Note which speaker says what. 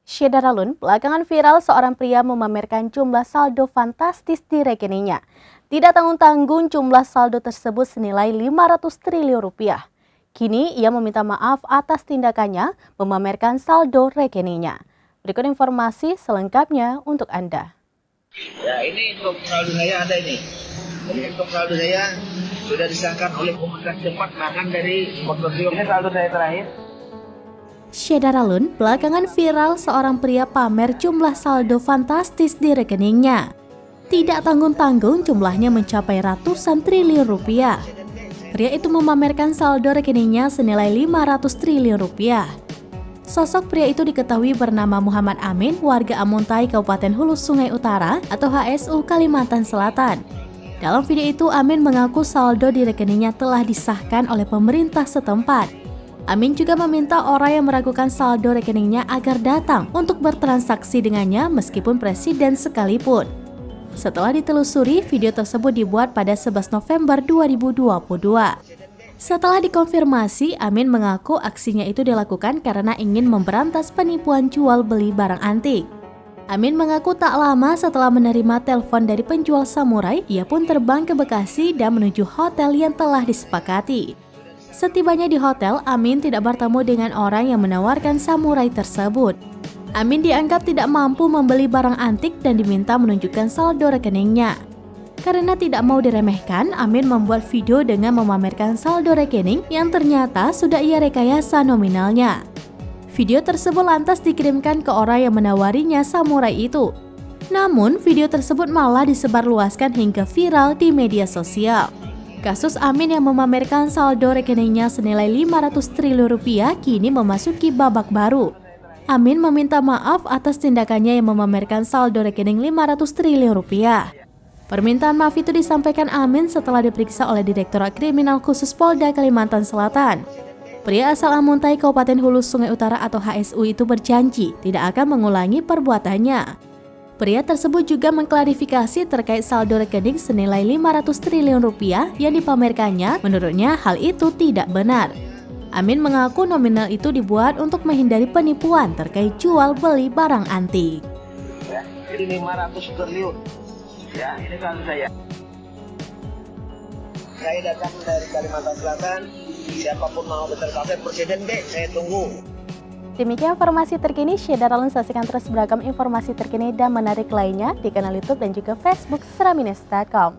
Speaker 1: Syedaralun, belakangan viral seorang pria memamerkan jumlah saldo fantastis di rekeningnya. Tidak tanggung-tanggung jumlah saldo tersebut senilai 500 triliun rupiah. Kini ia meminta maaf atas tindakannya memamerkan saldo rekeningnya. Berikut informasi selengkapnya untuk Anda.
Speaker 2: Ya, ini untuk saldo saya ada ini. Jadi untuk saldo saya sudah disahkan oleh komunitas cepat bahkan dari konsorsium. Ini saldo saya terakhir.
Speaker 1: Syedaralun, belakangan viral seorang pria pamer jumlah saldo fantastis di rekeningnya. Tidak tanggung-tanggung jumlahnya mencapai ratusan triliun rupiah. Pria itu memamerkan saldo rekeningnya senilai 500 triliun rupiah. Sosok pria itu diketahui bernama Muhammad Amin, warga Amuntai, Kabupaten Hulu Sungai Utara atau HSU, Kalimantan Selatan. Dalam video itu, Amin mengaku saldo di rekeningnya telah disahkan oleh pemerintah setempat. Amin juga meminta orang yang meragukan saldo rekeningnya agar datang untuk bertransaksi dengannya meskipun presiden sekalipun. Setelah ditelusuri, video tersebut dibuat pada 11 November 2022. Setelah dikonfirmasi, Amin mengaku aksinya itu dilakukan karena ingin memberantas penipuan jual beli barang antik. Amin mengaku tak lama setelah menerima telepon dari penjual samurai, ia pun terbang ke Bekasi dan menuju hotel yang telah disepakati. Setibanya di hotel, Amin tidak bertemu dengan orang yang menawarkan samurai tersebut. Amin dianggap tidak mampu membeli barang antik dan diminta menunjukkan saldo rekeningnya. Karena tidak mau diremehkan, Amin membuat video dengan memamerkan saldo rekening yang ternyata sudah ia rekayasa nominalnya. Video tersebut lantas dikirimkan ke orang yang menawarinya samurai itu. Namun, video tersebut malah disebarluaskan hingga viral di media sosial. Kasus Amin yang memamerkan saldo rekeningnya senilai 500 triliun rupiah kini memasuki babak baru. Amin meminta maaf atas tindakannya yang memamerkan saldo rekening 500 triliun rupiah. Permintaan maaf itu disampaikan Amin setelah diperiksa oleh Direktorat Kriminal Khusus Polda Kalimantan Selatan. Pria asal Amuntai, Kabupaten Hulu Sungai Utara atau HSU itu berjanji tidak akan mengulangi perbuatannya. Pria tersebut juga mengklarifikasi terkait saldo rekening senilai 500 triliun rupiah yang dipamerkannya. Menurutnya hal itu tidak benar. Amin mengaku nominal itu dibuat untuk menghindari penipuan terkait jual beli barang antik.
Speaker 2: Ya, ini 500 triliun. Ya, ini saldo saya. Saya datang dari Kalimantan Selatan. Siapapun mau bertransaksi presiden deh, saya tunggu.
Speaker 1: Demikian informasi terkini, Syedaralun, saksikan terus beragam informasi terkini dan menarik lainnya di kanal YouTube dan juga Facebook seramines.com.